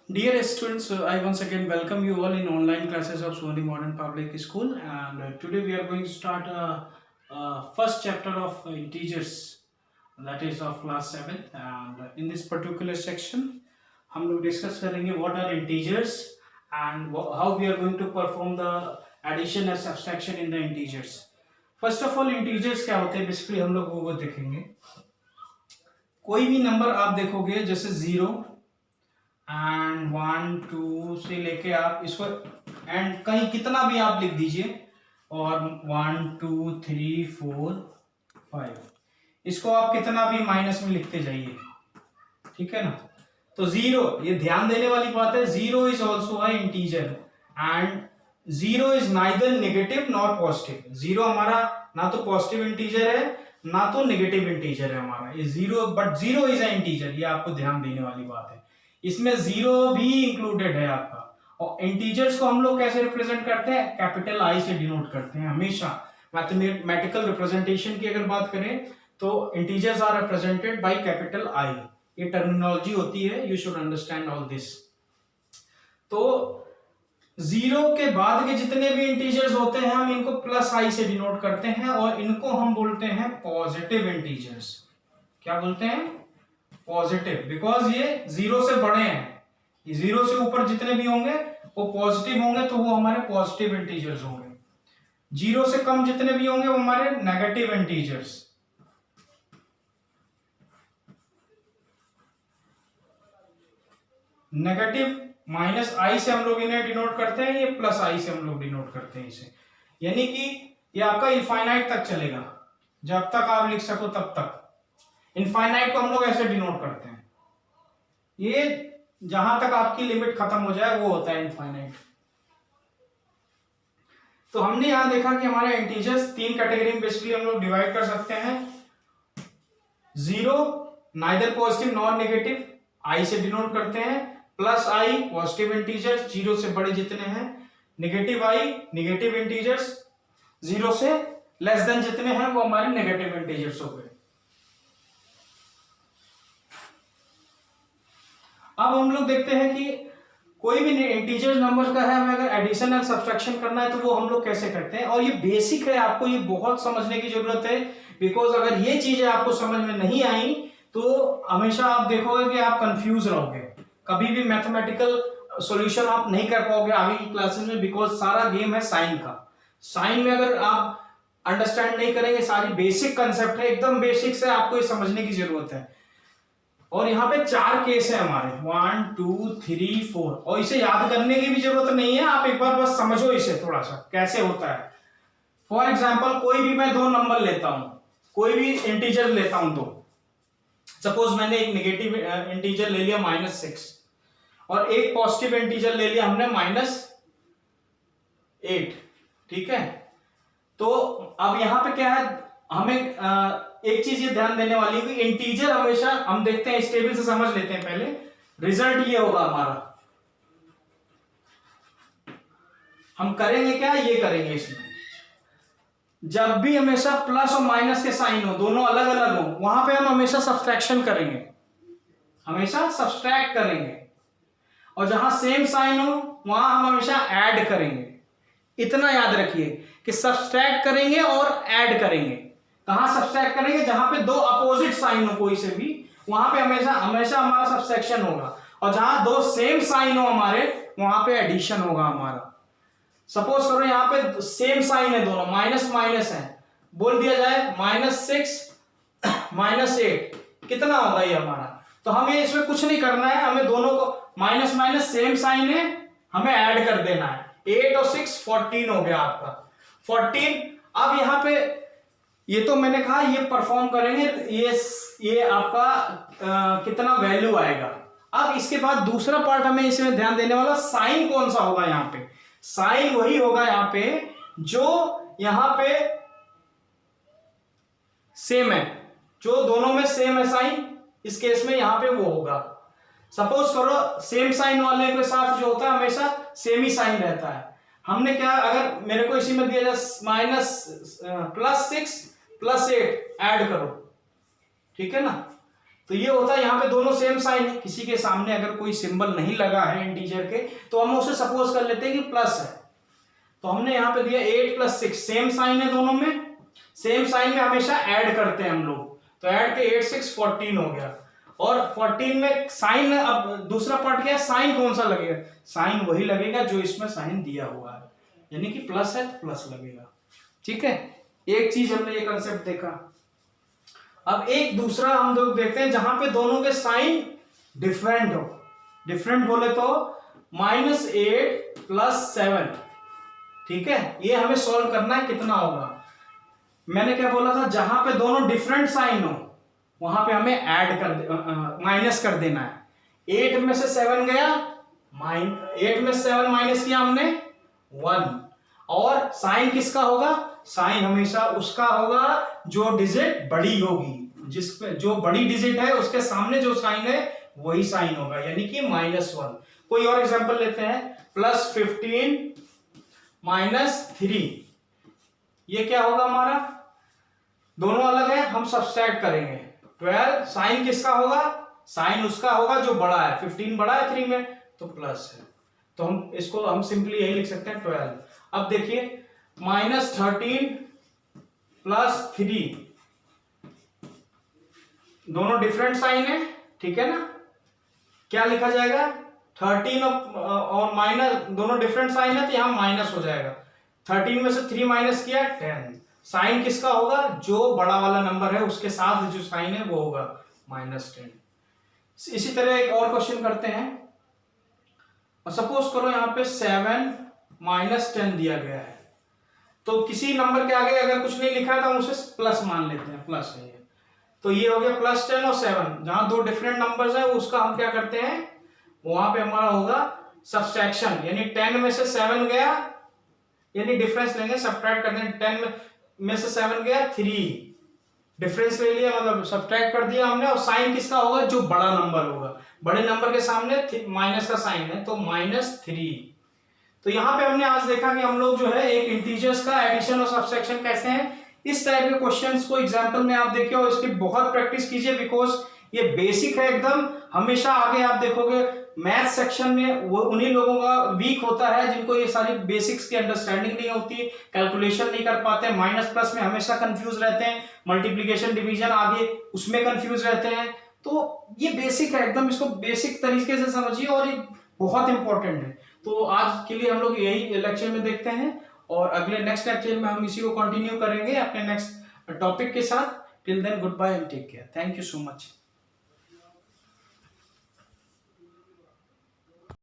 Dear students, I once again welcome you all in online classes of Sony Modern Public School, and today we are going to start first chapter of integers, that is of class 7th. And in this particular section हम लोग discuss करेंगे what are integers and how we are going to perform the addition and subtraction in the integers. First of all, integers क्या होते हैं basically हम लोग वो देखेंगे. कोई भी नंबर आप देखोगे जैसे 0 एंड 1 2 से लेके आप इसको एंड कहीं कितना भी आप लिख दीजिए और 1 2 3 4 5 इसको आप कितना भी माइनस में लिखते जाइए, ठीक है ना. तो जीरो, ये ध्यान देने वाली बात है, zero is also a integer and zero is neither negative not positive. Zero हमारा ना तो पॉजिटिव इंटीजर है ना तो नेगेटिव इंटीजर है हमारा ये zero, but zero is a integer. ये आपको ध्यान देने वाली बात है, इसमें जीरो भी इंक्लूडेड है आपका. और इंटीजर्स को हम लोग कैसे रिप्रेजेंट करते हैं? कैपिटल आई से डिनोट करते हैं हमेशा. मैथमेटिकल रिप्रेजेंटेशन की अगर बात करें तो integers are represented by capital I. ये टर्मिनोलॉजी होती है, you should understand all this. तो जीरो के बाद के जितने भी इंटीजर्स होते हैं हम इनको प्लस आई से डिनोट करते हैं और इनको हम बोलते हैं पॉजिटिव इंटीजर्स. क्या बोलते हैं? पॉजिटिव, बिकॉज ये जीरो से बड़े हैं. ये जीरो से ऊपर जितने भी होंगे वो पॉजिटिव होंगे, तो वो हमारे पॉजिटिव इंटीजर्स होंगे. जीरो से कम जितने भी होंगे वो हमारे नेगेटिव इंटीजर्स. नेगेटिव माइनस आई से हम लोग इन्हें डिनोट करते हैं, ये प्लस आई से हम लोग डिनोट करते हैं इसे. यानी कि ये आपका इनफाइनाइट तक चलेगा, जब तक आप लिख सको तब तक. इनफाइनाइट को हम लोग ऐसे डिनोट करते हैं. ये जहां तक आपकी लिमिट खत्म हो जाए वो होता है इनफाइनाइट. तो हमने यहां देखा कि हमारे इंटीजर्स तीन कैटेगरी में बेसिकली हम लोग डिवाइड कर सकते हैं. Zero neither positive nor negative, I से डिनोट करते हैं. Plus I positive integers zero से बड़े जितने हैं. Negative I negative integers, zero से लेस देन जितने हैं वो हमारे नेगेटिव इंटीजर्स हो गए. अब हम लोग देखते हैं कि कोई भी इंटीजर नंबर का है, हमें अगर एडिशन एंड सब्ट्रैक्शन करना है तो वो हम लोग कैसे करते हैं. और ये बेसिक है, आपको ये बहुत समझने की जरूरत है, बिकॉज अगर ये चीजें आपको समझ में नहीं आई तो हमेशा आप देखोगे कि आप कंफ्यूज रहोगे, कभी भी मैथमेटिकल सॉल्यूशन आप नहीं कर पाओगे आगे की क्लासेस में, बिकॉज सारा गेम है साइन का. साइन में अगर आप अंडरस्टैंड नहीं करेंगे, सारी बेसिक कंसेप्ट है, एकदम बेसिक से आपको ये समझने की जरूरत है. और यहाँ पे चार केस है हमारे 1 2 3 4, और इसे याद करने की भी जरूरत नहीं है, आप एक बार बस समझो इसे थोड़ा सा कैसे होता है. फॉर एग्जाम्पल कोई भी मैं दो नंबर लेता हूं, कोई भी इंटीजर लेता हूं, तो सपोज मैंने एक नेगेटिव इंटीजर ले लिया -6 और एक पॉजिटिव इंटीजर ले लिया हमने -8, ठीक है. तो अब यहां पे क्या है, हमें एक चीज ये ध्यान देने वाली है कि इंटीजर हमेशा हम देखते हैं, इस टेबल से समझ लेते हैं पहले. रिजल्ट ये होगा हमारा, हम करेंगे क्या, ये करेंगे. इसमें जब भी हमेशा प्लस और माइनस के साइन हो, दोनों अलग अलग हो, वहां पे हम हमेशा सब्सट्रैक्शन करेंगे, हमेशा सब्सट्रैक्ट करेंगे. और जहां सेम साइन हो वहां हम हमेशा ऐड करेंगे. इतना याद रखिए कि सब्सट्रैक्ट करेंगे और ऐड करेंगे. कहां सब्सट्रैक्ट करेंगे? जहां पे दो अपोजिट साइन हो कोई से भी, वहां पे हमेशा हमेशा हमारा सब्सट्रैक्शन होगा. और जहां दो सेम साइन हो हमारे, वहां पे एडिशन होगा हमारा. सपोज करो यहां पे सेम साइन है, दोनों माइनस माइनस है, बोल दिया जाए -6 -8, कितना होगा ये हमारा. तो हमें इसमें कुछ नहीं करना है, हमें दोनों को माइनस माइनस सेम साइन है, हमें ऐड कर देना है. 8 और 6 14 हो गया आपका 14. अब यहां पे ये तो मैंने कहा ये परफॉर्म करेंगे, ये आपका कितना वैल्यू आएगा. अब इसके बाद दूसरा पार्ट हमें इसमें ध्यान देने वाला, साइन कौन सा होगा यहाँ पे. साइन वही होगा यहाँ पे जो यहाँ पे सेम है, जो दोनों में सेम है साइन, इस केस में यहाँ पे वो होगा. सपोज करो सेम साइन वाले के साथ जो होता है हमेशा सेम ही साइन रहता है. हमने क्या, अगर मेरे को इसी में दिया जाए +6 +8 ऐड करो, ठीक है ना. तो ये होता है यहाँ पे दोनों सेम साइन है, किसी के सामने अगर कोई सिंबल नहीं लगा है इंटीजर के तो हम उसे सपोज कर लेते हैं कि प्लस है। तो हमने यहाँ पे दिया 8 + 6, सेम साइन है दोनों में, सेम साइन में हमेशा ऐड करते हैं हम लोग, तो ऐड के 8 6 14 हो गया। और 14 में साइन, अब दूसरा पार्ट क्या है, साइन कौन सा लगेगा, साइन वही लगेगा जो इसमें साइन दिया हुआ है, यानी कि प्लस है तो प्लस लगेगा। ठीक है, एक चीज हमने ये कंसेप्ट देखा। अब एक दूसरा हम लोग देखते हैं जहां पे दोनों के साइन डिफरेंट हो। डिफरेंट बोले तो -8 + 7, ठीक है, ये हमें सॉल्व करना है, कितना होगा। मैंने क्या बोला था, जहां पे दोनों डिफरेंट साइन हो वहां पे हमें ऐड कर माइनस कर देना है। 8 में से 7 गया, 8 में 7 माइनस किया हमने 1, और साइन किसका होगा, साइन हमेशा उसका होगा जो डिजिट बड़ी होगी, जिसपे जो बड़ी डिजिट है उसके सामने जो साइन है वही साइन होगा, यानी कि -1। कोई और एग्जांपल लेते हैं, +15 - 3, ये क्या होगा हमारा, दोनों अलग है, हम सब्सट्रैक्ट करेंगे। 12 साइन किसका होगा, साइन उसका होगा जो बड़ा है, 15 बड़ा है 3 में तो प्लस है, तो हम इसको हम सिंपली यही लिख सकते हैं 12। अब देखिए -13 + 3, दोनों डिफरेंट साइन है, ठीक है ना, क्या लिखा जाएगा, 13 और माइनस, दोनों डिफरेंट साइन है तो यहां माइनस हो जाएगा। 13 में से 3 माइनस किया 10, साइन किसका होगा, जो बड़ा वाला नंबर है उसके साथ जो साइन है वो होगा -10। इसी तरह एक और क्वेश्चन करते हैं, और सपोज करो यहाँ पे 7 - 10 दिया गया है, तो किसी नंबर के आगे अगर कुछ नहीं लिखा है तो हम उसे प्लस मान लेते हैं, प्लस है ये, तो ये हो गया +10 और 7, जहां दो डिफरेंट नंबर्स है उसका हम क्या करते हैं, वहां पे हमारा होगा सब्सट्रैक्शन, यानी 10 में से 7 गया, यानी डिफरेंस लेंगे, सब्ट्रैक्ट करते हैं, 10 में से 7 गया 3, डिफरेंस ले लिया, मतलब सब्ट्रैक्ट कर दिया हमने, और साइन किसका होगा, जो बड़ा नंबर होगा, बड़े नंबर के सामने माइनस का साइन है तो -3। तो यहाँ पे हमने आज देखा कि हम लोग जो है एक इंटीजर्स का एडिशन और सब्सट्रैक्शन कैसे हैं। इस टाइप के क्वेश्चंस को एग्जांपल में आप देखिए और इसकी बहुत प्रैक्टिस कीजिए, बिकॉज ये बेसिक है एकदम। हमेशा आगे आप देखोगे मैथ सेक्शन में वो उन्हीं लोगों का वीक होता है जिनको ये सारी बेसिक्स की अंडरस्टैंडिंग नहीं होती, कैलकुलेशन नहीं कर पाते, माइनस प्लस में हमेशा कंफ्यूज रहते हैं, मल्टीप्लिकेशन डिवीजन आगे उसमें कंफ्यूज रहते हैं। तो ये बेसिक है एकदम, इसको बेसिक तरीके से समझिए और ये बहुत इंपॉर्टेंट है। तो आज के लिए हम लोग यही लेक्चर में देखते हैं, और अगले नेक्स्ट लेक्चर में हम इसी को कंटिन्यू करेंगे अपने नेक्स्ट टॉपिक के साथ। Till then goodbye and take care, thank you so much.